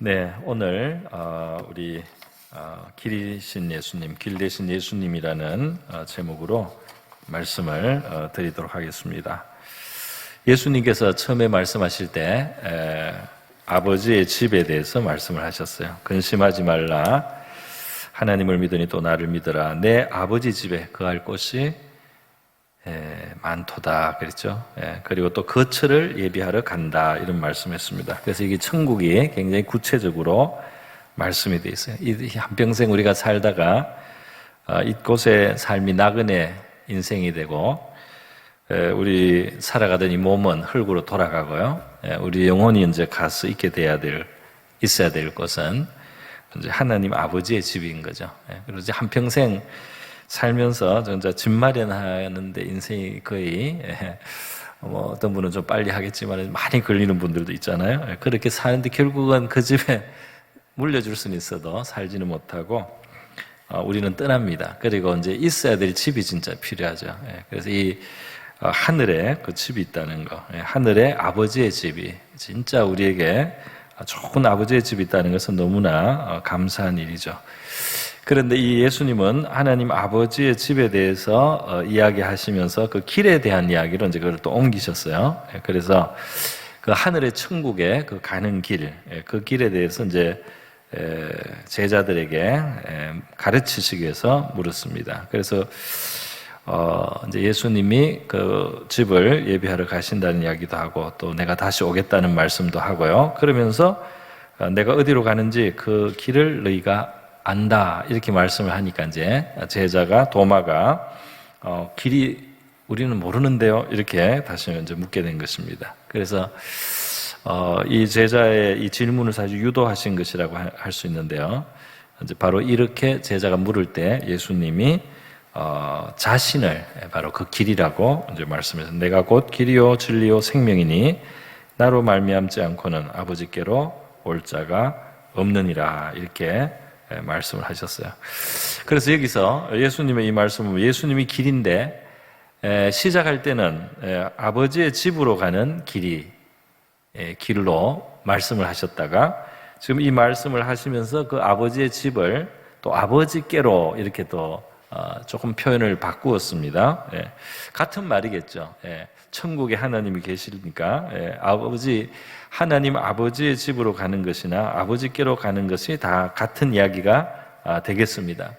네, 오늘 우리 길이신 예수님, 길 대신 예수님이라는 제목으로 말씀을 드리도록 하겠습니다. 예수님께서 처음에 말씀하실 때 아버지의 집에 대해서 말씀을 하셨어요. 근심하지 말라, 하나님을 믿으니 또 나를 믿으라. 내 아버지 집에 거할 곳이 많도다 그랬죠. 그리고 또 거처를 예비하러 간다 이런 말씀했습니다. 그래서 이게 천국이 굉장히 구체적으로 말씀이 되어 있어요. 이 한평생 우리가 살다가 이곳의 삶이 나그네 인생이 되고 우리 살아가던 이 몸은 흙으로 돌아가고요. 우리 영혼이 이제 가서 있어야 될 곳은 이제 하나님 아버지의 집인 거죠. 그리고 이제 한평생 살면서 진짜 집 마련하는데 인생이 거의 어떤 분은 좀 빨리 하겠지만 많이 걸리는 분들도 있잖아요. 그렇게 사는데 결국은 그 집에 물려줄 수는 있어도 살지는 못하고 우리는 떠납니다. 그리고 이제 있어야 될 집이 진짜 필요하죠. 그래서 이 하늘에 그 집이 있다는 거, 하늘에 아버지의 집이 진짜 우리에게 좋은 아버지의 집이 있다는 것은 너무나 감사한 일이죠. 그런데 이 예수님은 하나님 아버지의 집에 대해서 이야기하시면서 그 길에 대한 이야기로 이제 그걸 또 옮기셨어요. 그래서 그 하늘의 천국에 그 가는 길, 그 길에 대해서 이제 제자들에게 가르치시기 위해서 물었습니다. 그래서 이제 예수님이 그 집을 예비하러 가신다는 이야기도 하고 또 내가 다시 오겠다는 말씀도 하고요. 그러면서 내가 어디로 가는지 그 길을 너희가 안다 이렇게 말씀을 하니까 이제 제자가 도마가 길이 우리는 모르는데요 이렇게 다시 이제 묻게 된 것입니다. 그래서 이 제자의 이 질문을 사실 유도하신 것이라고 할 수 있는데요. 이제 바로 이렇게 제자가 물을 때 예수님이 자신을 바로 그 길이라고 이제 말씀해서 내가 곧 길이요 진리요 생명이니 나로 말미암지 않고는 아버지께로 올 자가 없느니라 이렇게 말씀을 하셨어요. 그래서 여기서 예수님의 이 말씀은 예수님이 길인데 시작할 때는 아버지의 집으로 가는 길로 말씀을 하셨다가 지금 이 말씀을 하시면서 그 아버지의 집을 또 아버지께로 이렇게 또 조금 표현을 바꾸었습니다. 같은 말이겠죠. 천국에 하나님이 계시니까 하나님 아버지의 집으로 가는 것이나 아버지께로 가는 것이 다 같은 이야기가 되겠습니다.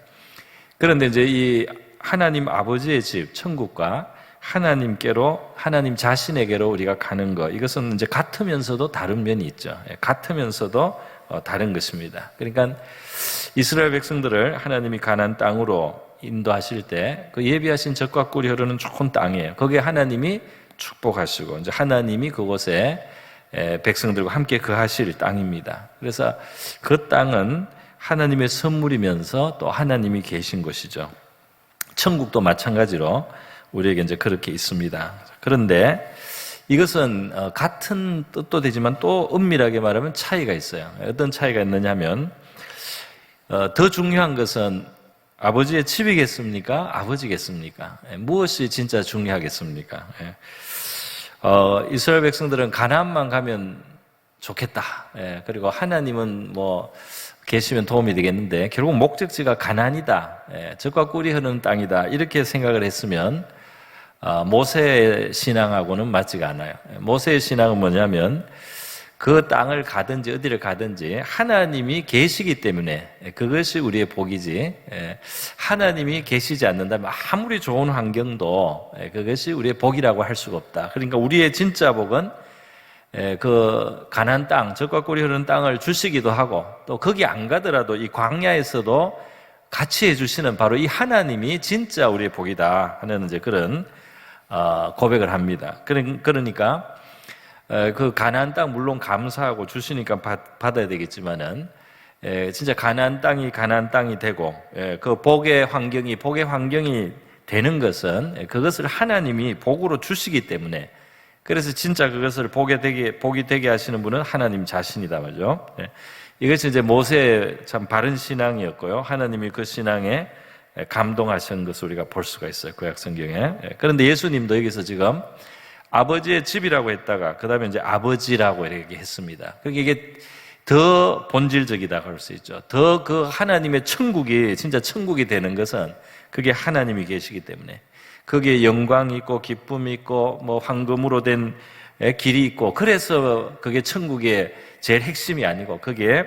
그런데 이제 이 하나님 아버지의 집, 천국과 하나님께로, 하나님 자신에게로 우리가 가는 것, 이것은 이제 같으면서도 다른 면이 있죠. 같으면서도 다른 것입니다. 그러니까 이스라엘 백성들을 하나님이 가나안 땅으로 인도하실 때 그 예비하신 젖과 꿀이 흐르는 좋은 땅이에요. 거기에 하나님이 축복하시고 이제 하나님이 그곳에 백성들과 함께 거하실 땅입니다. 그래서 그 땅은 하나님의 선물이면서 또 하나님이 계신 곳이죠. 천국도 마찬가지로 우리에게 이제 그렇게 있습니다. 그런데 이것은 같은 뜻도 되지만 또 엄밀하게 말하면 차이가 있어요. 어떤 차이가 있느냐면 더 중요한 것은 아버지의 집이겠습니까? 아버지겠습니까? 무엇이 진짜 중요하겠습니까? 이스라엘 백성들은 가나안만 가면 좋겠다. 그리고 하나님은 뭐 계시면 도움이 되겠는데 결국 목적지가 가나안이다. 젖과 꿀이 흐르는 땅이다. 이렇게 생각을 했으면 모세의 신앙하고는 맞지가 않아요. 모세의 신앙은 뭐냐면 그 땅을 가든지 어디를 가든지 하나님이 계시기 때문에 그것이 우리의 복이지 하나님이 계시지 않는다면 아무리 좋은 환경도 그것이 우리의 복이라고 할 수가 없다. 그러니까 우리의 진짜 복은 그 가나안 땅, 젖과 꿀이 흐르는 땅을 주시기도 하고 또 거기 안 가더라도 이 광야에서도 같이 해주시는 바로 이 하나님이 진짜 우리의 복이다 하는 이제 그런 고백을 합니다. 그러니까 그 가나안 땅 물론 감사하고 주시니까 받아야 되겠지만은 진짜 가나안 땅이 되고 그 복의 환경이 되는 것은 그것을 하나님이 복으로 주시기 때문에 그래서 진짜 그것을 복이 되게 하시는 분은 하나님 자신이다 말이죠. 이것이 이제 모세의 참 바른 신앙이었고요. 하나님이 그 신앙에 감동하신 것을 우리가 볼 수가 있어요. 구약 성경에. 그런데 예수님도 여기서 지금 아버지의 집이라고 했다가 그 다음에 이제 아버지라고 이렇게 했습니다. 그러니까 이게 더 본질적이다 할 수 있죠. 더 그 하나님의 천국이 진짜 천국이 되는 것은 그게 하나님이 계시기 때문에 거기에 영광이 있고 기쁨이 있고 뭐 황금으로 된 길이 있고 그래서 그게 천국의 제일 핵심이 아니고 그게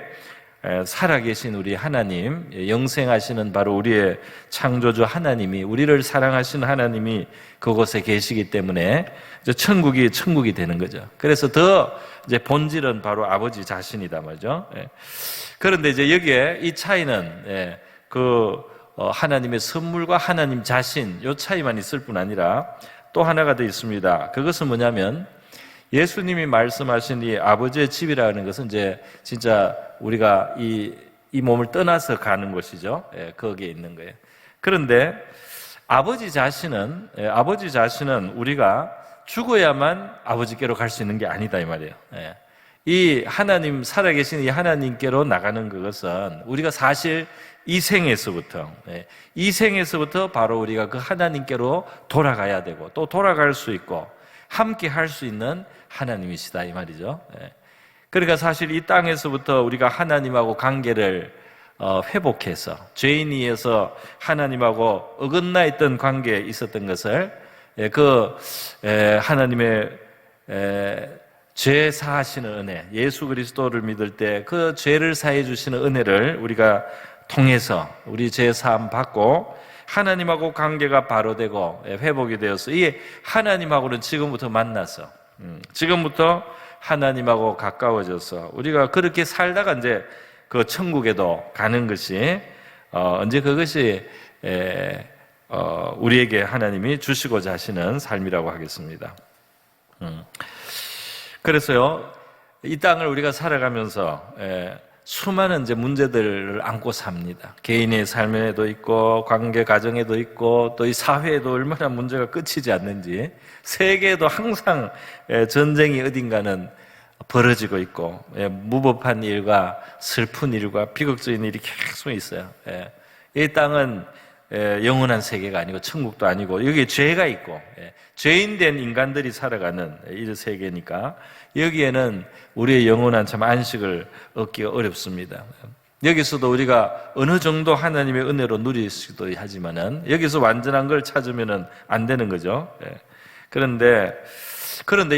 살아계신 우리 하나님, 영생하시는 바로 우리의 창조주 하나님이 우리를 사랑하시는 하나님이 그곳에 계시기 때문에 이제 천국이 되는 거죠. 그래서 더 이제 본질은 바로 아버지 자신이다 말이죠. 그런데 이제 여기에 이 차이는 하나님의 선물과 하나님 자신 이 차이만 있을 뿐 아니라 또 하나가 더 있습니다. 그것은 뭐냐면 예수님이 말씀하신 이 아버지의 집이라는 것은 이제 진짜 우리가 이 몸을 떠나서 가는 곳이죠. 거기에 있는 거예요. 그런데 아버지 자신은 우리가 죽어야만 아버지께로 갈 수 있는 게 아니다 이 말이에요. 이 하나님 살아계신 이 하나님께로 나가는 그것은 우리가 사실 이 생에서부터 바로 우리가 그 하나님께로 돌아가야 되고 또 돌아갈 수 있고 함께 할 수 있는 하나님이시다 이 말이죠. 그러니까 사실 이 땅에서부터 우리가 하나님하고 관계를 회복해서 죄인이어서 하나님하고 어긋나 있던 관계에 있었던 것을 하나님의 죄 사하시는 은혜, 예수 그리스도를 믿을 때 그 죄를 사해 주시는 은혜를 우리가 통해서 우리 죄 사함 받고 하나님하고 관계가 바로 되고 회복이 되어서 이 하나님하고는 지금부터 만나서 지금부터 하나님하고 가까워져서 우리가 그렇게 살다가 이제 그 천국에도 가는 것이 언제 그것이 우리에게 하나님이 주시고자 하시는 삶이라고 하겠습니다. 그래서요 이 땅을 우리가 살아가면서 수많은 이제 문제들을 안고 삽니다. 개인의 삶에도 있고 관계 가정에도 있고 또 이 사회에도 얼마나 문제가 끝이지 않는지 세계에도 항상 전쟁이 어딘가는 벌어지고 있고 무법한 일과 슬픈 일과 비극적인 일이 계속 있어요. 이 땅은 영원한 세계가 아니고 천국도 아니고 여기에 죄가 있고 죄인된 인간들이 살아가는 이 세계니까 여기에는 우리의 영원한 참 안식을 얻기가 어렵습니다. 여기서도 우리가 어느 정도 하나님의 은혜로 누릴 수도 하지만은 여기서 완전한 걸 찾으면은 안 되는 거죠. 그런데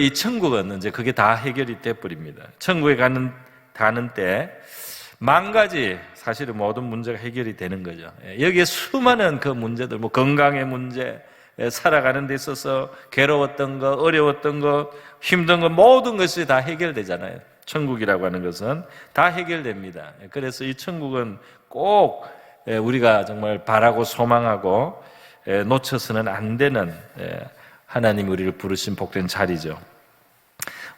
이 천국은 이제 그게 다 해결이 돼버립니다. 천국에 가는 때 만 가지 사실은 모든 문제가 해결이 되는 거죠. 여기에 수많은 그 문제들, 뭐 건강의 문제, 살아가는 데 있어서 괴로웠던 거, 어려웠던 거, 힘든 거 모든 것이 다 해결되잖아요. 천국이라고 하는 것은 다 해결됩니다. 그래서 이 천국은 꼭 우리가 정말 바라고 소망하고 놓쳐서는 안 되는 하나님 우리를 부르신 복된 자리죠.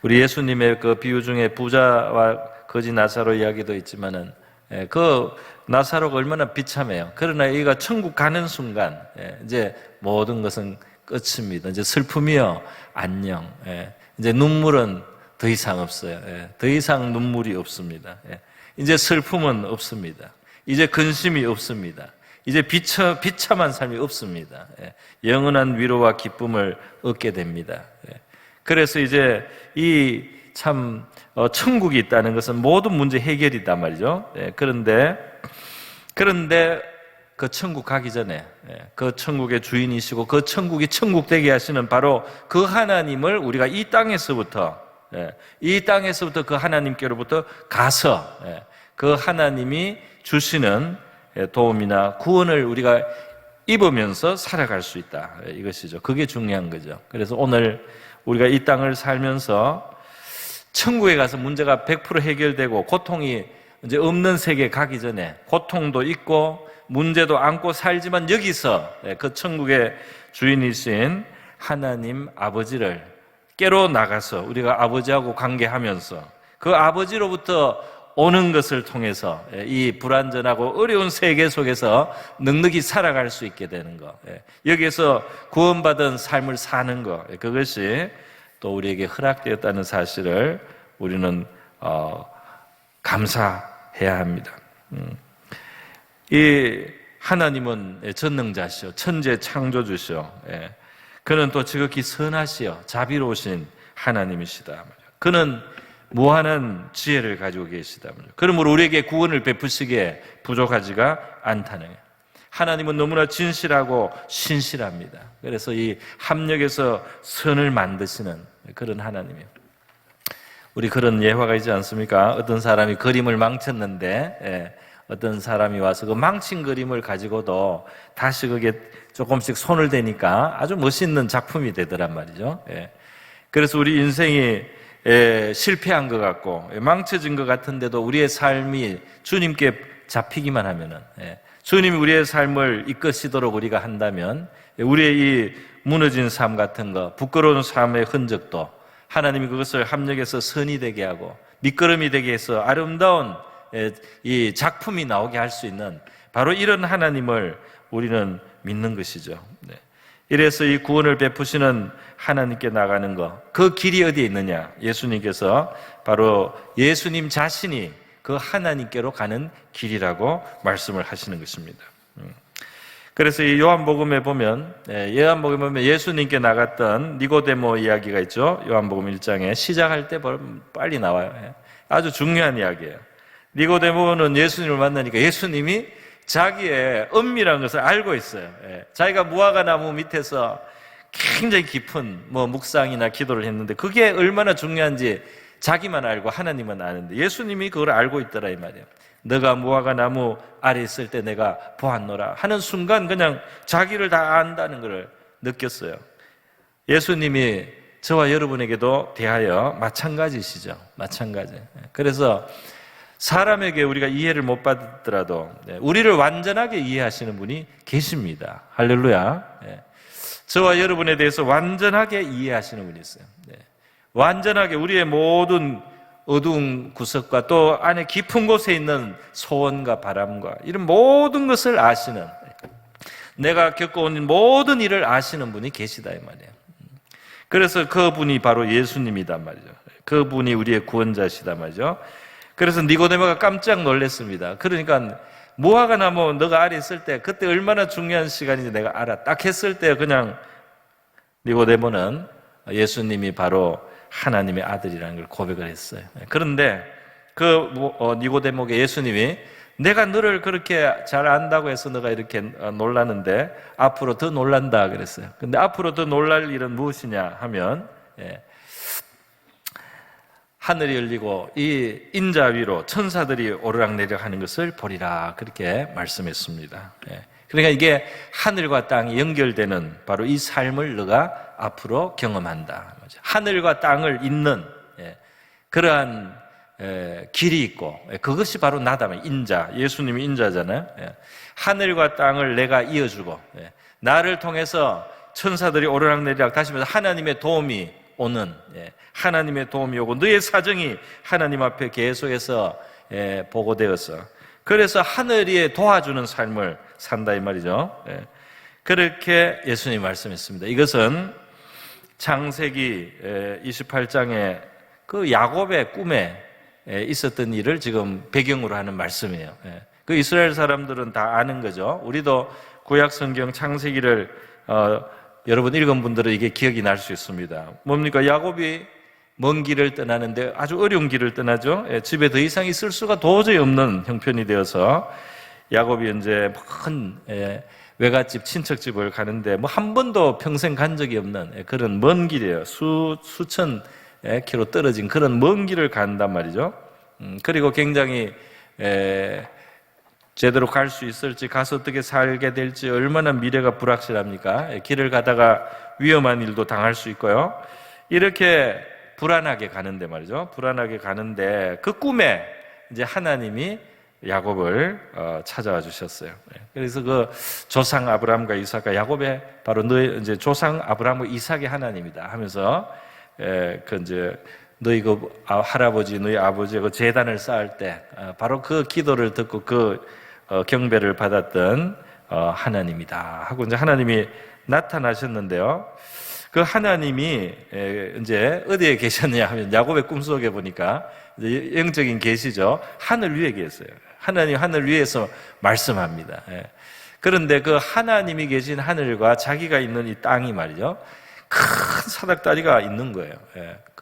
우리 예수님의 그 비유 중에 부자와 거지 나사로 이야기도 있지만은 그 나사로가 얼마나 비참해요. 그러나 이가 천국 가는 순간 이제 모든 것은 끝입니다. 이제 슬픔이요 안녕. 이제 눈물은 더 이상 없어요. 더 이상 눈물이 없습니다. 이제 슬픔은 없습니다. 이제 근심이 없습니다. 이제 비참한 삶이 없습니다. 영원한 위로와 기쁨을 얻게 됩니다. 그래서 이제 이 참 천국이 있다는 것은 모든 문제 해결이단 말이죠. 그런데 그 천국 가기 전에 그 천국의 주인이시고 그 천국이 천국 되게 하시는 바로 그 하나님을 우리가 이 땅에서부터 그 하나님께로부터 가서 그 하나님이 주시는 도움이나 구원을 우리가 입으면서 살아갈 수 있다. 이것이죠. 그게 중요한 거죠. 그래서 오늘 우리가 이 땅을 살면서 천국에 가서 문제가 100% 해결되고 고통이 이제 없는 세계에 가기 전에 고통도 있고 문제도 안고 살지만 여기서 그 천국의 주인이신 하나님 아버지를 깨러 나가서 우리가 아버지하고 관계하면서 그 아버지로부터 오는 것을 통해서 이 불완전하고 어려운 세계 속에서 넉넉히 살아갈 수 있게 되는 것, 여기에서 구원받은 삶을 사는 것, 그것이 또 우리에게 허락되었다는 사실을 우리는 감사해야 합니다. 이 하나님은 전능자시오, 천재 창조주시오. 그는 또 지극히 선하시오, 자비로우신 하나님이시다. 그는 무한한 지혜를 가지고 계시다. 그러므로 우리에게 구원을 베푸시기에 부족하지가 않다는 거예요. 하나님은 너무나 진실하고 신실합니다. 그래서 이 합력에서 선을 만드시는 그런 하나님이에요. 우리 그런 예화가 있지 않습니까? 어떤 사람이 그림을 망쳤는데 어떤 사람이 와서 그 망친 그림을 가지고도 다시 그게 조금씩 손을 대니까 아주 멋있는 작품이 되더란 말이죠. 그래서 우리 인생이 실패한 것 같고 망쳐진 것 같은데도 우리의 삶이 주님께 잡히기만 하면은, 주님이 우리의 삶을 이끄시도록 우리가 한다면 우리의 이 무너진 삶 같은 거, 부끄러운 삶의 흔적도 하나님이 그것을 합력해서 선이 되게 하고 밑거름이 되게 해서 아름다운 이 작품이 나오게 할 수 있는 바로 이런 하나님을 우리는 믿는 것이죠. 이래서 이 구원을 베푸시는 하나님께 나가는 것, 그 길이 어디에 있느냐? 예수님께서 바로 예수님 자신이 그 하나님께로 가는 길이라고 말씀을 하시는 것입니다. 그래서 이 요한복음에 보면 예수님께 나갔던 니고데모 이야기가 있죠. 요한복음 1장에 시작할 때 빨리 나와요. 아주 중요한 이야기예요. 니고데모는 예수님을 만나니까 예수님이 자기의 은밀한 것을 알고 있어요. 자기가 무화과 나무 밑에서 굉장히 깊은 묵상이나 기도를 했는데 그게 얼마나 중요한지 자기만 알고 하나님은 아는데 예수님이 그걸 알고 있더라 이 말이에요. 너가 무화과 나무 아래 있을 때 내가 보았노라 하는 순간 그냥 자기를 다 안다는 걸 느꼈어요. 예수님이 저와 여러분에게도 대하여 마찬가지시죠. 마찬가지. 그래서 사람에게 우리가 이해를 못 받더라도 우리를 완전하게 이해하시는 분이 계십니다. 할렐루야. 저와 여러분에 대해서 완전하게 이해하시는 분이 있어요. 완전하게 우리의 모든 어두운 구석과 또 안에 깊은 곳에 있는 소원과 바람과 이런 모든 것을 아시는, 내가 겪어온 모든 일을 아시는 분이 계시다 이 말이에요. 그래서 그분이 바로 예수님이단 말이죠. 그분이 우리의 구원자시단 말이죠. 그래서 니고데모가 깜짝 놀랐습니다. 그러니까 무화과 나무 너가 아래 있을 때 그때 얼마나 중요한 시간인지 내가 알아. 딱 했을 때 그냥 니고데모는 예수님이 바로 하나님의 아들이라는 걸 고백을 했어요. 그런데 그 니고데모에게 예수님이 내가 너를 그렇게 잘 안다고 해서 너가 이렇게 놀라는데 앞으로 더 놀란다 그랬어요. 근데 앞으로 더 놀랄 일은 무엇이냐 하면 하늘이 열리고 이 인자 위로 천사들이 오르락내리락 하는 것을 보리라 그렇게 말씀했습니다. 그러니까 이게 하늘과 땅이 연결되는 바로 이 삶을 너가 앞으로 경험한다. 하늘과 땅을 잇는 그러한 길이 있고 그것이 바로 나다. 인자, 예수님이 인자잖아요. 하늘과 땅을 내가 이어주고 나를 통해서 천사들이 오르락내리락 다시 말해서 하나님의 도움이 오는, 하나님의 도움이 오고 너의 사정이 하나님 앞에 계속해서 보고되어서 그래서 하늘이 도와주는 삶을 산다 이 말이죠. 그렇게 예수님이 말씀했습니다. 이것은 창세기 28장에 그 야곱의 꿈에 있었던 일을 지금 배경으로 하는 말씀이에요. 그 이스라엘 사람들은 다 아는 거죠. 우리도 구약 성경 창세기를 여러분 읽은 분들은 이게 기억이 날 수 있습니다. 뭡니까? 야곱이 먼 길을 떠나는데 아주 어려운 길을 떠나죠. 집에 더 이상 있을 수가 도저히 없는 형편이 되어서 야곱이 이제 큰 외갓집 친척집을 가는데 한 번도 평생 간 적이 없는 그런 먼 길이에요. 수천 킬로 떨어진 그런 먼 길을 간단 말이죠. 그리고 굉장히 제대로 갈 수 있을지, 가서 어떻게 살게 될지 얼마나 미래가 불확실합니까? 길을 가다가 위험한 일도 당할 수 있고요. 이렇게 불안하게 가는데 말이죠. 불안하게 가는데 그 꿈에 이제 하나님이 야곱을 찾아와 주셨어요. 그래서 그 조상 아브라함과 이삭과 야곱의 바로 너희 이제 조상 아브라함과 이삭의 하나님이다 하면서 그 이제 너희 그 할아버지, 너희 아버지의 그 제단을 쌓을 때 바로 그 기도를 듣고 그 경배를 받았던 하나님이다 하고 이제 하나님이 나타나셨는데요. 그 하나님이 이제 어디에 계셨냐 하면 야곱의 꿈속에 보니까 이제 영적인 계시죠. 하늘 위에 계세요. 하나님 하늘 위에서 말씀합니다. 그런데 그 하나님이 계신 하늘과 자기가 있는 이 땅이 말이죠. 큰 사닥다리가 있는 거예요.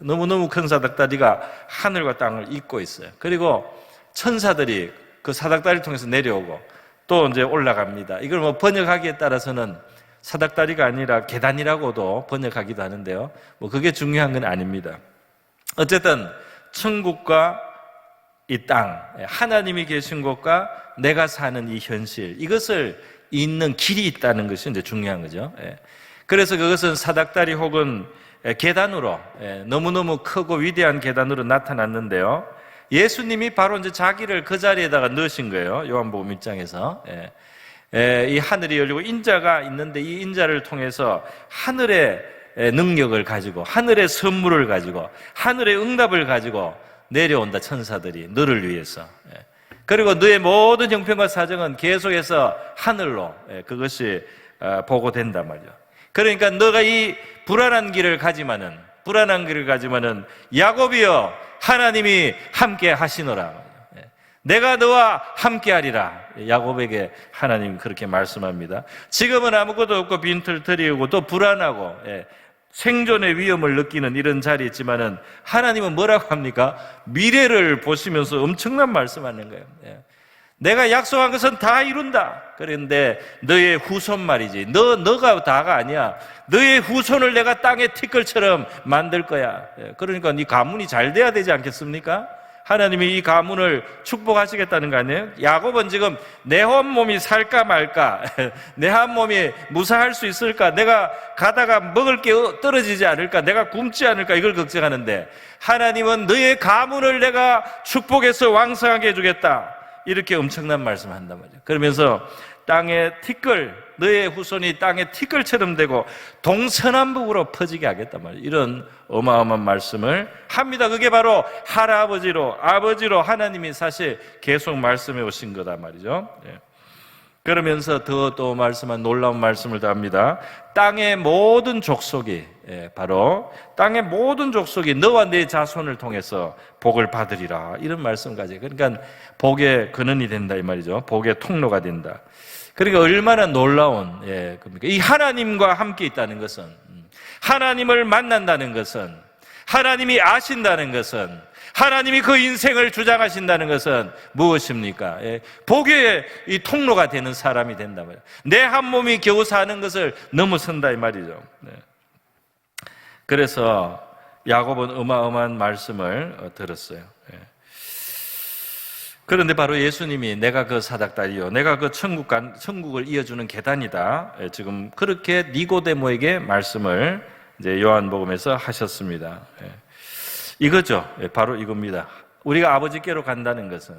너무너무 큰 사닥다리가 하늘과 땅을 잇고 있어요. 그리고 천사들이 그 사닥다리를 통해서 내려오고 또 이제 올라갑니다. 이걸 뭐 번역하기에 따라서는 사닥다리가 아니라 계단이라고도 번역하기도 하는데요. 뭐 그게 중요한 건 아닙니다. 어쨌든 천국과 이 땅, 하나님이 계신 곳과 내가 사는 이 현실, 이것을 잇는 길이 있다는 것이 이제 중요한 거죠. 그래서 그것은 사닥다리 혹은 계단으로, 너무너무 크고 위대한 계단으로 나타났는데요. 예수님이 바로 이제 자기를 그 자리에다가 넣으신 거예요. 요한복음 1장에서. 이 하늘이 열리고 인자가 있는데 이 인자를 통해서 하늘의 능력을 가지고, 하늘의 선물을 가지고, 하늘의 응답을 가지고 내려온다, 천사들이 너를 위해서. 그리고 너의 모든 형편과 사정은 계속해서 하늘로 그것이 보고된단 말이죠. 그러니까 너가 이 불안한 길을 가지만은 야곱이여 하나님이 함께 하시노라. 내가 너와 함께 하리라. 야곱에게 하나님 그렇게 말씀합니다. 지금은 아무것도 없고 빈털터리고 또 불안하고 생존의 위험을 느끼는 이런 자리에 있지만은 하나님은 뭐라고 합니까? 미래를 보시면서 엄청난 말씀하는 거예요. 내가 약속한 것은 다 이룬다. 그런데 너의 후손 말이지. 너가 다가 아니야. 너의 후손을 내가 땅의 티끌처럼 만들 거야. 그러니까 네 가문이 잘 돼야 되지 않겠습니까? 하나님이 이 가문을 축복하시겠다는 거 아니에요? 야곱은 지금 내 한 몸이 살까 말까, 내 한 몸이 무사할 수 있을까, 내가 가다가 먹을 게 떨어지지 않을까, 내가 굶지 않을까, 이걸 걱정하는데 하나님은 너의 가문을 내가 축복해서 왕성하게 해주겠다, 이렇게 엄청난 말씀을 한단 말이에요. 그러면서 땅의 티끌, 너의 후손이 땅의 티끌처럼 되고 동서남북으로 퍼지게 하겠단 말이에요. 이런 어마어마한 말씀을 합니다. 그게 바로 할아버지로, 아버지로 하나님이 사실 계속 말씀해 오신 거다 말이죠. 그러면서 또 말씀한 놀라운 말씀을 다 합니다. 땅의 모든 족속이, 바로 땅의 모든 족속이 너와 네 자손을 통해서 복을 받으리라, 이런 말씀까지. 그러니까 복의 근원이 된다 이 말이죠. 복의 통로가 된다. 그러니까 얼마나 놀라운 겁니까? 이 하나님과 함께 있다는 것은, 하나님을 만난다는 것은, 하나님이 아신다는 것은, 하나님이 그 인생을 주장하신다는 것은 무엇입니까? 복의 이 통로가 되는 사람이 된다 말이에요. 내 한 몸이 겨우 사는 것을 넘어선다 이 말이죠. 그래서 야곱은 어마어마한 말씀을 들었어요. 그런데 바로 예수님이 내가 그 사닥다리요, 내가 그 천국을 이어주는 계단이다, 지금 그렇게 니고데모에게 말씀을 이제 요한복음에서 하셨습니다. 이거죠. 바로 이겁니다. 우리가 아버지께로 간다는 것은,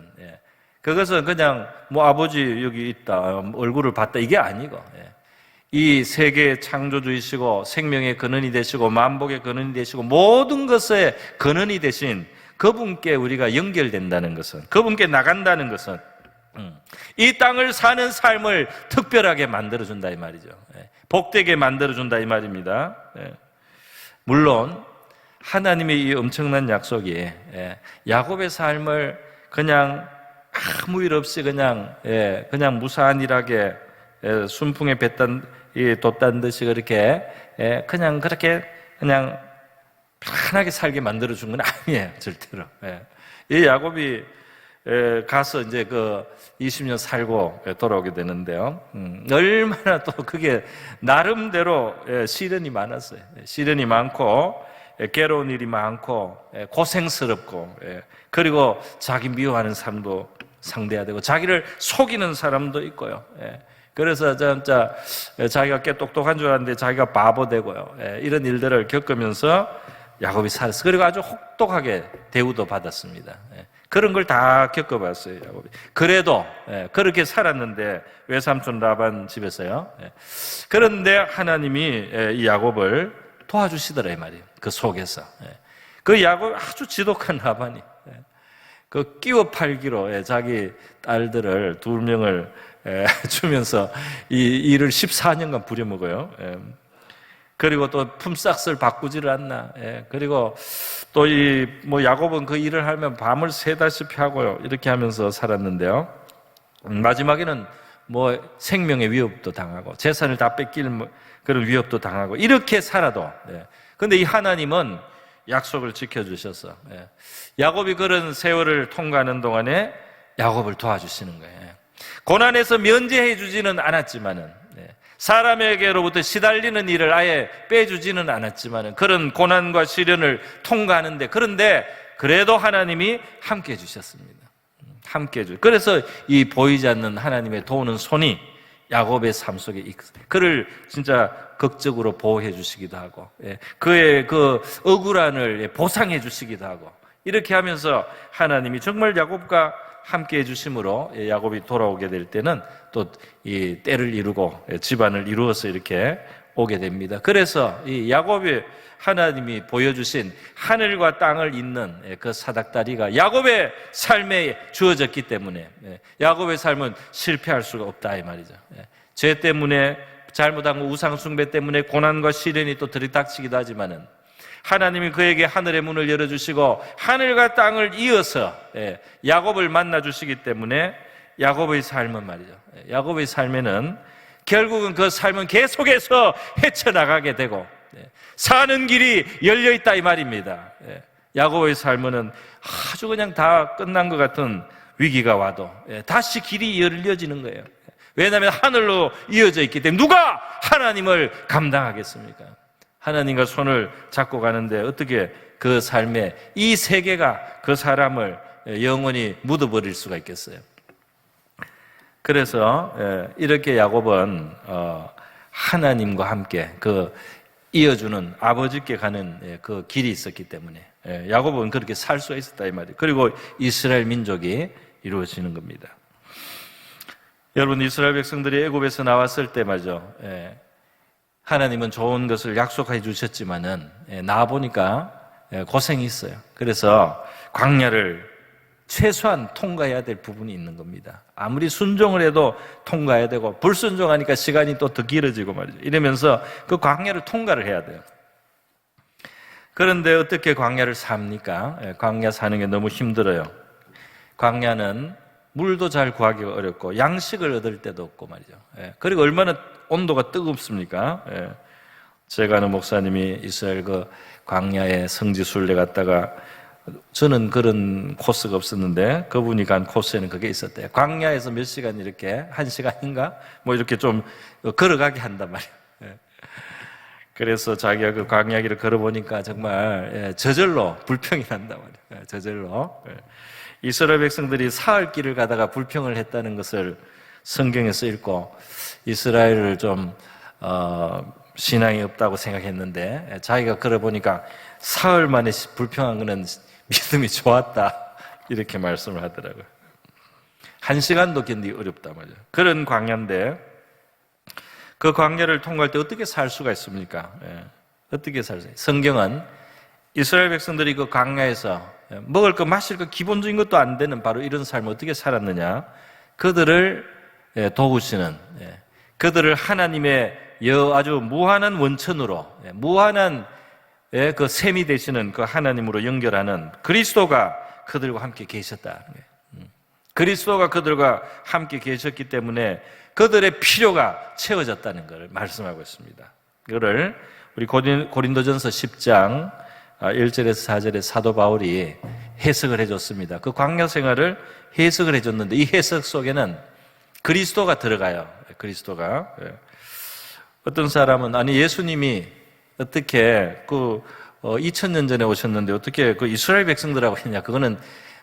그것은 그냥 뭐 아버지 여기 있다, 얼굴을 봤다, 이게 아니고, 이 세계의 창조주이시고 생명의 근원이 되시고 만복의 근원이 되시고 모든 것의 근원이 되신 그분께 우리가 연결된다는 것은, 그분께 나간다는 것은 이 땅을 사는 삶을 특별하게 만들어준다 이 말이죠. 복되게 만들어준다 이 말입니다. 물론 하나님의 이 엄청난 약속이 야곱의 삶을 그냥 아무 일 없이 그냥 무사한 일하게 순풍에 돛단 듯이 그렇게 그냥 그렇게 그냥 편하게 살게 만들어준 건 아니에요, 절대로. 이 야곱이 가서 이제 그 20년 살고 돌아오게 되는데요. 얼마나 또 그게 나름대로 시련이 많았어요. 시련이 많고 괴로운 일이 많고 고생스럽고, 그리고 자기 미워하는 사람도 상대해야 되고 자기를 속이는 사람도 있고요. 그래서 진짜 자기가 꽤 똑똑한 줄 알았는데 자기가 바보 되고요. 이런 일들을 겪으면서 야곱이 살았어요. 그리고 아주 혹독하게 대우도 받았습니다. 그런 걸 다 겪어봤어요, 야곱이. 그래도 그렇게 살았는데 외삼촌 라반 집에서요. 그런데 하나님이 이 야곱을 도와주시더라 이 말이에요. 그 속에서. 그 야곱 아주 지독한 라반이 그 끼워 팔기로 자기 딸들을 2명을 주면서 이 일을 14년간 부려먹어요. 그리고 또 품삯을 바꾸지를 않나. 그리고 또 야곱은 그 일을 하면 밤을 새다시피 하고요. 이렇게 하면서 살았는데요. 마지막에는 뭐 생명의 위협도 당하고 재산을 다 뺏길 그런 위협도 당하고 이렇게 살아도 근데 이 하나님은 약속을 지켜주셔서 야곱이 그런 세월을 통과하는 동안에 야곱을 도와주시는 거예요. 고난에서 면제해 주지는 않았지만은 사람에게로부터 시달리는 일을 아예 빼주지는 않았지만은 그런 고난과 시련을 통과하는데 그런데 그래도 하나님이 함께 해주셨습니다. 함께 해주. 그래서 이 보이지 않는 하나님의 도우는 손이 야곱의 삶 속에 그를 진짜 극적으로 보호해 주시기도 하고 그의 그 억울함을 보상해 주시기도 하고 이렇게 하면서 하나님이 정말 야곱과 함께 해주심으로 야곱이 돌아오게 될 때는 또 이 때를 이루고 집안을 이루어서 이렇게 오게 됩니다. 그래서 이 야곱이 하나님이 보여주신 하늘과 땅을 잇는 그 사닥다리가 야곱의 삶에 주어졌기 때문에 야곱의 삶은 실패할 수가 없다 이 말이죠. 죄 때문에 잘못한 우상 숭배 때문에 고난과 시련이 또 들이닥치기도 하지만은 하나님이 그에게 하늘의 문을 열어주시고 하늘과 땅을 이어서 야곱을 만나주시기 때문에 야곱의 삶은 말이죠. 야곱의 삶에는 결국은 그 삶은 계속해서 헤쳐나가게 되고 사는 길이 열려있다 이 말입니다. 야곱의 삶은 아주 그냥 다 끝난 것 같은 위기가 와도 다시 길이 열려지는 거예요. 왜냐하면 하늘로 이어져 있기 때문에 누가 하나님을 감당하겠습니까? 하나님과 손을 잡고 가는데 어떻게 그 삶에 이 세계가 그 사람을 영원히 묻어버릴 수가 있겠어요? 그래서 이렇게 야곱은 하나님과 함께 그 이어주는 아버지께 가는 그 길이 있었기 때문에 야곱은 그렇게 살 수가 있었다 이 말이에요. 그리고 이스라엘 민족이 이루어지는 겁니다. 여러분 이스라엘 백성들이 애굽에서 나왔을 때 말이죠. 하나님은 좋은 것을 약속해 주셨지만은 나와 보니까 고생이 있어요. 그래서 광야를 최소한 통과해야 될 부분이 있는 겁니다. 아무리 순종을 해도 통과해야 되고 불순종하니까 시간이 또 더 길어지고 말이죠. 이러면서 그 광야를 통과를 해야 돼요. 그런데 어떻게 광야를 삽니까? 광야 사는 게 너무 힘들어요. 광야는 물도 잘 구하기가 어렵고 양식을 얻을 때도 없고 말이죠. 그리고 얼마나 온도가 뜨겁습니까? 제가 아는 목사님이 이스라엘 그 광야에 성지순례 갔다가 저는 그런 코스가 없었는데 그분이 간 코스에는 그게 있었대요. 광야에서 몇 시간 이렇게 1시간인가? 뭐 이렇게 좀 걸어가게 한단 말이에요. 그래서 자기가 그 광야길을 걸어보니까 정말 저절로 불평이 난단 말이에요. 저절로. 이스라엘 백성들이 사흘 길을 가다가 불평을 했다는 것을 성경에서 읽고 이스라엘을 좀 신앙이 없다고 생각했는데 자기가 걸어보니까 사흘 만에 불평한 거는 믿음이 좋았다 이렇게 말씀을 하더라고요. 1시간도 견디기 어렵단 말이에요. 그런 광야인데 그 광야를 통과할 때 어떻게 살 수가 있습니까? 어떻게 살 수 있어요? 성경은 이스라엘 백성들이 그 광야에서 먹을 거 마실 거 기본적인 것도 안 되는 바로 이런 삶을 어떻게 살았느냐, 그들을 도우시는, 그들을 하나님의 아주 무한한 원천으로, 무한한 그 셈이 되시는 그 하나님으로 연결하는 그리스도가 그들과 함께 계셨다. 그리스도가 그들과 함께 계셨기 때문에 그들의 필요가 채워졌다는 것을 말씀하고 있습니다. 이거를 우리 고린도전서 10장 1절에서 4절에 사도 바울이 해석을 해줬습니다. 그 광야 생활을 해석을 해줬는데 이 해석 속에는 그리스도가 들어가요. 그리스도가. 어떤 사람은 아니 예수님이 어떻게 2000년 전에 오셨는데 어떻게 그 이스라엘 백성들하고 했냐? 그거는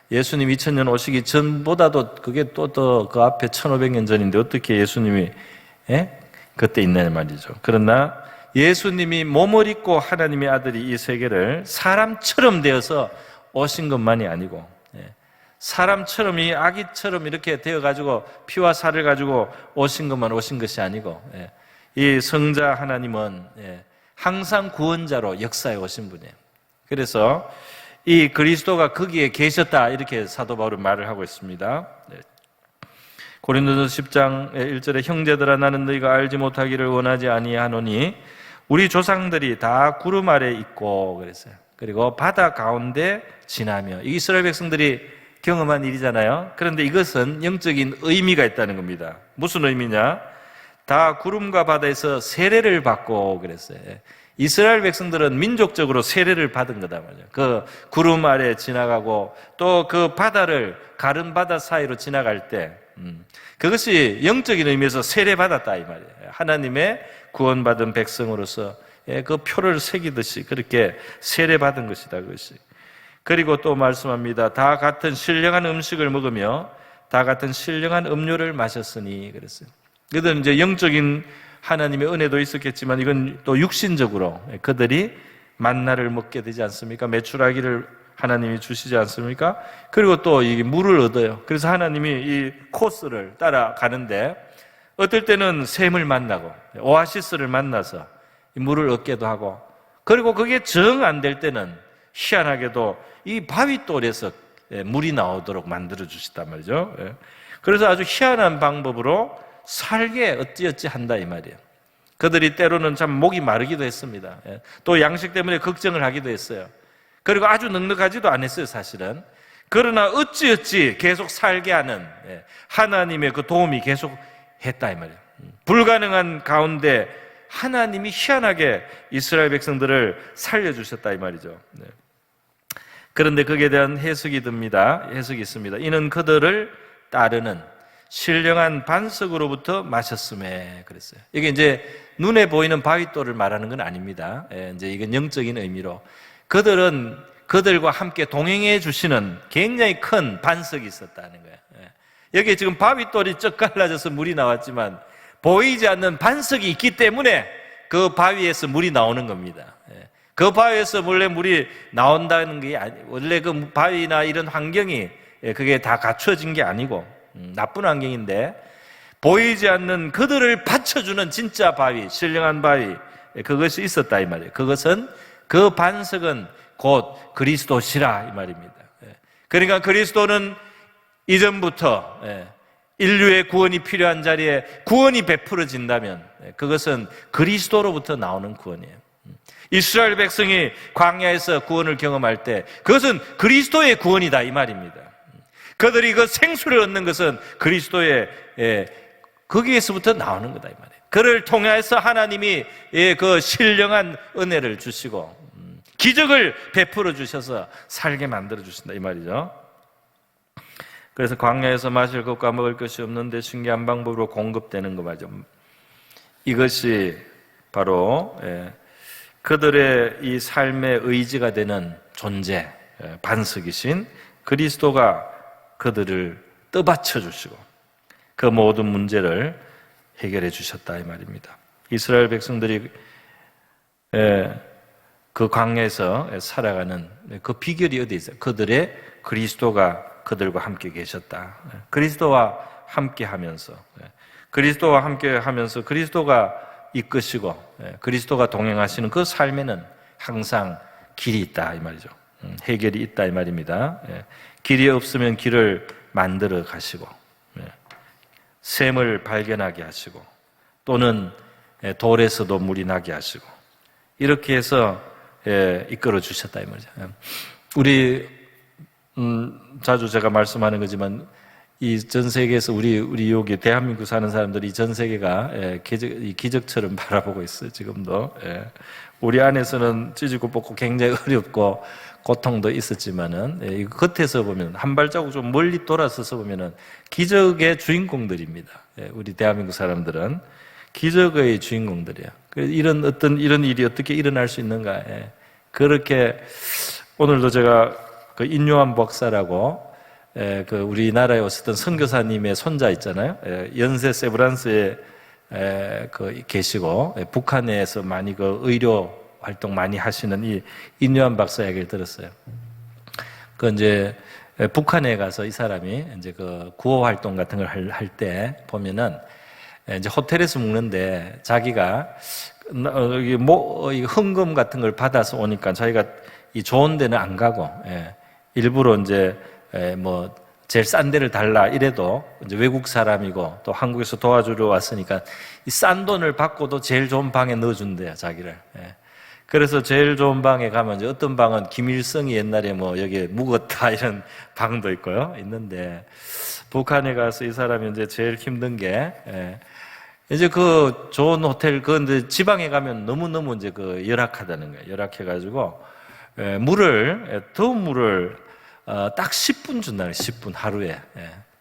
예수님 2000년 오시기 전보다도 그게 또 더 그 앞에 1500년 전인데 어떻게 예수님이 그때 있냐 말이죠. 그러나 예수님이 몸을 입고 하나님의 아들이 이 세계를 사람처럼 되어서 오신 것만이 아니고 사람처럼 이 아기처럼 이렇게 되어가지고 피와 살을 가지고 오신 것만 오신 것이 아니고 이 성자 하나님은 항상 구원자로 역사에 오신 분이에요. 그래서 이 그리스도가 거기에 계셨다 이렇게 사도 바울은 말을 하고 있습니다. 고린도서 10장 1절에 형제들아 나는 너희가 알지 못하기를 원하지 아니하노니 우리 조상들이 다 구름 아래 있고 그랬어요. 그리고 바다 가운데 지나며 이스라엘 백성들이 경험한 일이잖아요. 그런데 이것은 영적인 의미가 있다는 겁니다. 무슨 의미냐? 다 구름과 바다에서 세례를 받고 그랬어요. 이스라엘 백성들은 민족적으로 세례를 받은 거다 말이에요. 그 구름 아래 지나가고 또 그 바다를 가른 바다 사이로 지나갈 때 그것이 영적인 의미에서 세례받았다 이 말이에요. 하나님의 구원받은 백성으로서 그 표를 새기듯이 그렇게 세례받은 것이다 그것이. 그리고 또 말씀합니다. 다 같은 신령한 음식을 먹으며 다 같은 신령한 음료를 마셨으니 그랬어요. 그들은 이제 영적인 하나님의 은혜도 있었겠지만 이건 또 육신적으로 그들이 만나를 먹게 되지 않습니까? 메추라기를 하나님이 주시지 않습니까? 그리고 또 이 물을 얻어요. 그래서 하나님이 이 코스를 따라가는데 어떨 때는 샘을 만나고 오아시스를 만나서 물을 얻기도 하고, 그리고 그게 정 안 될 때는 희한하게도 이 바위돌에서 물이 나오도록 만들어 주시단 말이죠. 그래서 아주 희한한 방법으로 살게 어찌어찌 한다 이 말이에요. 그들이 때로는 참 목이 마르기도 했습니다. 또 양식 때문에 걱정을 하기도 했어요. 그리고 아주 넉넉하지도 않았어요 사실은. 그러나 어찌어찌 계속 살게 하는 하나님의 그 도움이 계속 했다 이 말이에요. 불가능한 가운데 하나님이 희한하게 이스라엘 백성들을 살려주셨다 이 말이죠. 그런데 거기에 대한 해석이 듭니다. 해석이 있습니다. 이는 그들을 따르는 신령한 반석으로부터 마셨음에 그랬어요. 이게 이제 눈에 보이는 바위돌을 말하는 건 아닙니다. 이제 이건 영적인 의미로 그들은 그들과 함께 동행해 주시는 굉장히 큰 반석이 있었다는 거예요. 여기 지금 바위돌이 쩍 갈라져서 물이 나왔지만 보이지 않는 반석이 있기 때문에 그 바위에서 물이 나오는 겁니다. 그 바위에서 원래 물이 나온다는 게 원래 그 바위나 이런 환경이 그게 다 갖춰진 게 아니고 나쁜 환경인데 보이지 않는 그들을 받쳐주는 진짜 바위, 신령한 바위, 그것이 있었다 이 말이에요. 그것은 그 반석은 곧 그리스도시라 이 말입니다. 그러니까 그리스도는 이전부터 인류의 구원이 필요한 자리에 구원이 베풀어진다면 그것은 그리스도로부터 나오는 구원이에요. 이스라엘 백성이 광야에서 구원을 경험할 때 그것은 그리스도의 구원이다 이 말입니다. 그들이 그 생수를 얻는 것은 그리스도의 거기에서부터 나오는 거다 이 말이에요. 그를 통해서 하나님이 그 신령한 은혜를 주시고 기적을 베풀어 주셔서 살게 만들어 주신다 이 말이죠. 그래서 광야에서 마실 것과 먹을 것이 없는데 신기한 방법으로 공급되는 거 말이죠. 이것이 바로 그들의 이 삶의 의지가 되는 존재, 반석이신 그리스도가 그들을 떠받쳐 주시고 그 모든 문제를 해결해 주셨다 이 말입니다. 이스라엘 백성들이 그 광야에서 살아가는 그 비결이 어디에 있어요? 그들의 그리스도가 그들과 함께 계셨다. 그리스도와 함께 하면서 그리스도와 함께 하면서 그리스도가 이끄시고 그리스도가 동행하시는 그 삶에는 항상 길이 있다 이 말이죠. 해결이 있다 이 말입니다. 길이 없으면 길을 만들어 가시고 샘을 발견하게 하시고 또는 돌에서도 물이 나게 하시고 이렇게 해서 이끌어 주셨다 이 말이죠. 우리 자주 제가 말씀하는 거지만 이 전 세계에서 우리 여기 대한민국 사는 사람들이 전 세계가 기적처럼 바라보고 있어요. 지금도 우리 안에서는 찢고 뽑고 굉장히 어렵고 고통도 있었지만은 이 겉에서 보면 한 발자국 좀 멀리 돌아서서 보면은 기적의 주인공들입니다. 우리 대한민국 사람들은 기적의 주인공들이야. 이런 일이 어떻게 일어날 수 있는가? 그렇게 오늘도 제가 그 인요한 목사라고 그 우리나라에 오셨던 선교사님의 손자 있잖아요. 연세 세브란스에 그 계시고 북한에서 많이 그 의료 활동 많이 하시는 이 인요한 박사 얘기를 들었어요. 그 이제 북한에 가서 이 사람이 이제 그 구호 활동 같은 걸 할 때 보면은 이제 호텔에서 묵는데 자기가 헌금 같은 걸 받아서 오니까 자기가 이 좋은 데는 안 가고 일부러 이제 뭐 제일 싼 데를 달라 이래도 이제 외국 사람이고 또 한국에서 도와주러 왔으니까 이 싼 돈을 받고도 제일 좋은 방에 넣어준대요 자기를. 그래서 제일 좋은 방에 가면 이제 어떤 방은 김일성이 옛날에 뭐 여기에 묵었다 이런 방도 있고요. 있는데 북한에 가서 이 사람이 이제 제일 힘든 게 이제 그 좋은 호텔 그런데 지방에 가면 너무너무 이제 그 열악하다는 거예요. 열악해가지고 더운 물을 딱 10분 준다는 거예요. 10분 하루에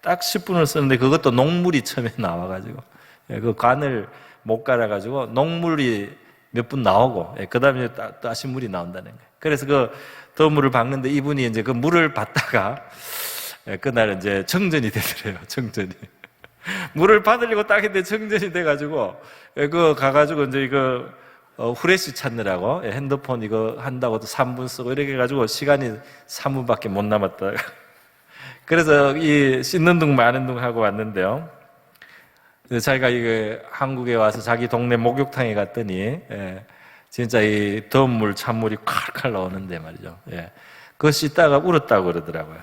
딱 10분을 쓰는데 그것도 녹물이 처음에 나와가지고 그 관을 못 갈아가지고 녹물이 몇 분 나오고, 그 다음에 다시 물이 나온다는 거예요. 그래서 그 더운 물을 받는데 이분이 이제 그 물을 받다가, 그날 이제 정전이 되더래요, 정전이. 물을 받으려고 딱 했는데 정전이 돼가지고, 그 가가지고 이제 이거, 후레쉬 찾느라고 핸드폰 이거 한다고 또 3분 쓰고 이렇게 해가지고 시간이 3분밖에 못 남았다. 그래서 이 씻는 둥 마는 둥 하고 왔는데요. 자기가 이게 한국에 와서 자기 동네 목욕탕에 갔더니 진짜 이 더운 물 찬물이 칼칼 나오는데 말이죠. 그거 씻다가 울었다고 그러더라고요.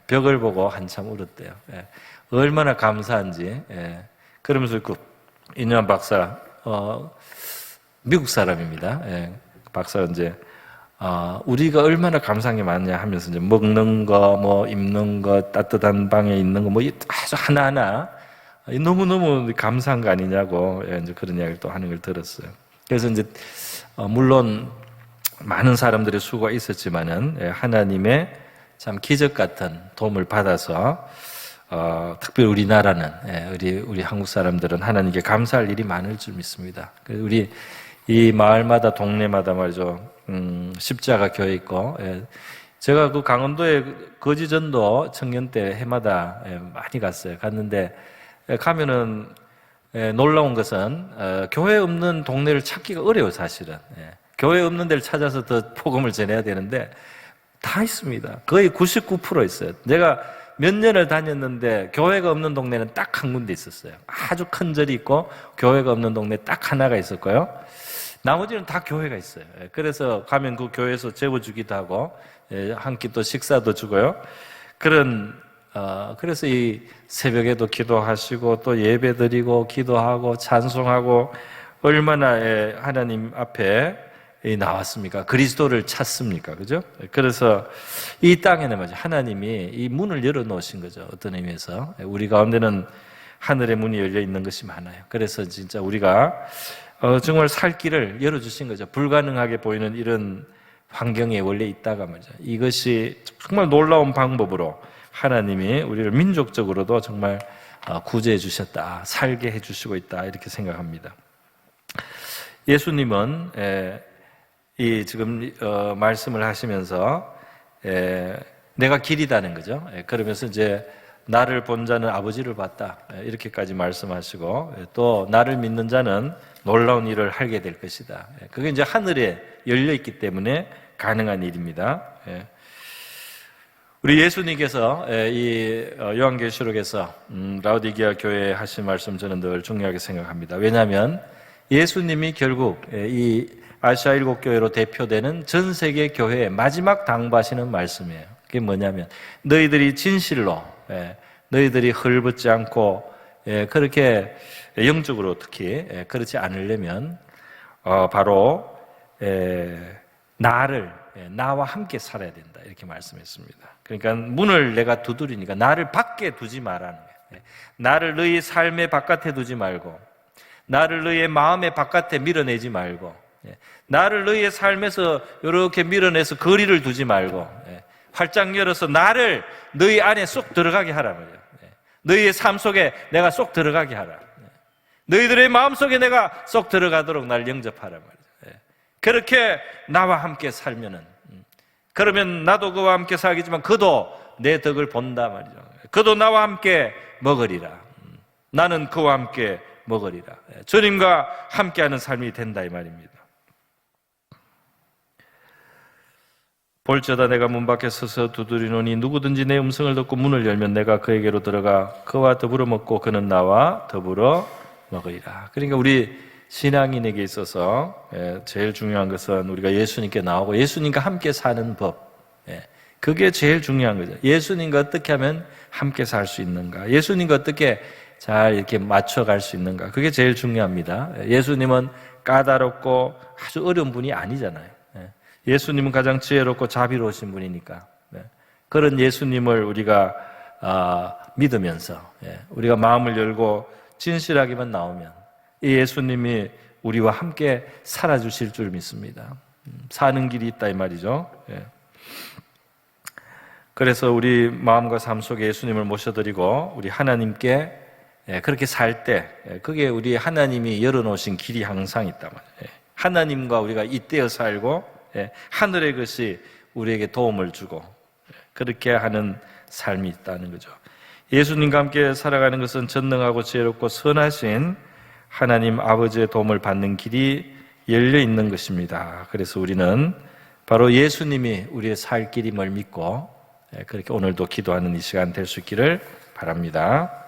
벽을 보고 한참 울었대요. 얼마나 감사한지. 그러면서 그 인현 박사 미국 사람입니다. 박사가 이제 우리가 얼마나 감사한 게 많냐 하면서 이제 먹는 거, 뭐 입는 거, 따뜻한 방에 있는 거, 뭐 아주 하나하나 너무너무 감사한 거 아니냐고 이제 그런 이야기를 또 하는 걸 들었어요. 그래서 이제 물론 많은 사람들의 수고가 있었지만은 하나님의 참 기적 같은 도움을 받아서 특별히 우리나라는 우리 한국 사람들은 하나님께 감사할 일이 많을 줄 믿습니다. 그래서 우리 이 마을마다 동네마다 말이죠 십자가 교회 있고 제가 그 강원도에 거지전도 청년 때 해마다 많이 갔어요. 갔는데 가면은 놀라운 것은 교회 없는 동네를 찾기가 어려워요. 사실은 교회 없는 데를 찾아서 더 복음을 전해야 되는데 다 있습니다. 거의 99% 있어요. 내가 몇 년을 다녔는데 교회가 없는 동네는 딱 한 군데 있었어요. 아주 큰 절이 있고 교회가 없는 동네 딱 하나가 있었고요. 나머지는 다 교회가 있어요. 그래서 가면 그 교회에서 재워주기도 하고 한 끼 또 식사도 주고요. 그래서 이 새벽에도 기도하시고 또 예배 드리고 기도하고 찬송하고 얼마나 하나님 앞에 나왔습니까? 그리스도를 찾습니까? 그죠? 그래서 이 땅에는 말이죠. 하나님이 이 문을 열어 놓으신 거죠. 어떤 의미에서. 우리 가운데는 하늘의 문이 열려 있는 것이 많아요. 그래서 진짜 우리가 정말 살 길을 열어주신 거죠. 불가능하게 보이는 이런 환경에 원래 있다가 말이죠. 이것이 정말 놀라운 방법으로 하나님이 우리를 민족적으로도 정말 구제해 주셨다. 살게 해 주시고 있다. 이렇게 생각합니다. 예수님은 이 지금 말씀을 하시면서 내가 길이다는 거죠. 그러면서 이제 나를 본 자는 아버지를 봤다. 이렇게까지 말씀하시고 또 나를 믿는 자는 놀라운 일을 하게 될 것이다. 그게 이제 하늘에 열려 있기 때문에 가능한 일입니다. 우리 예수님께서 이 요한계시록에서 라오디게아 교회에 하신 말씀 저는 늘 중요하게 생각합니다. 왜냐하면 예수님이 결국 이 아시아 7교회로 대표되는 전 세계 교회의 마지막 당부하시는 말씀이에요. 그게 뭐냐면 너희들이 진실로 너희들이 헐벗지 않고 그렇게 영적으로 특히 그렇지 않으려면 바로 나와 함께 살아야 된다 이렇게 말씀했습니다. 그러니까 문을 내가 두드리니까 나를 밖에 두지 말라는 거예요. 나를 너희 삶의 바깥에 두지 말고 나를 너희의 마음의 바깥에 밀어내지 말고 나를 너희의 삶에서 이렇게 밀어내서 거리를 두지 말고 활짝 열어서 나를 너희 안에 쏙 들어가게 하라 말이에요. 너희의 삶 속에 내가 쏙 들어가게 하라. 너희들의 마음 속에 내가 쏙 들어가도록 날 영접하라 말이에요. 그렇게 나와 함께 살면은 그러면 나도 그와 함께 살겠지만 그도 내 덕을 본다 말이죠. 그도 나와 함께 먹으리라. 나는 그와 함께 먹으리라. 주님과 함께하는 삶이 된다 이 말입니다. 볼지어다 내가 문 밖에 서서 두드리노니 누구든지 내 음성을 듣고 문을 열면 내가 그에게로 들어가 그와 더불어 먹고 그는 나와 더불어 먹으리라. 그러니까 우리 신앙인에게 있어서 제일 중요한 것은 우리가 예수님께 나오고 예수님과 함께 사는 법. 그게 제일 중요한 거죠. 예수님과 어떻게 하면 함께 살 수 있는가? 예수님과 어떻게 잘 이렇게 맞춰갈 수 있는가? 그게 제일 중요합니다. 예수님은 까다롭고 아주 어려운 분이 아니잖아요. 예수님은 가장 지혜롭고 자비로우신 분이니까. 그런 예수님을 우리가 믿으면서 우리가 마음을 열고 진실하게만 나오면 이 예수님이 우리와 함께 살아주실 줄 믿습니다. 사는 길이 있다 이 말이죠. 그래서 우리 마음과 삶 속에 예수님을 모셔드리고 우리 하나님께 그렇게 살 때 그게 우리 하나님이 열어놓으신 길이 항상 있단 말이에요. 하나님과 우리가 잇대어 살고 하늘의 것이 우리에게 도움을 주고 그렇게 하는 삶이 있다는 거죠. 예수님과 함께 살아가는 것은 전능하고 지혜롭고 선하신 하나님 아버지의 도움을 받는 길이 열려 있는 것입니다. 그래서 우리는 바로 예수님이 우리의 살 길임을 믿고 그렇게 오늘도 기도하는 이 시간 될 수 있기를 바랍니다.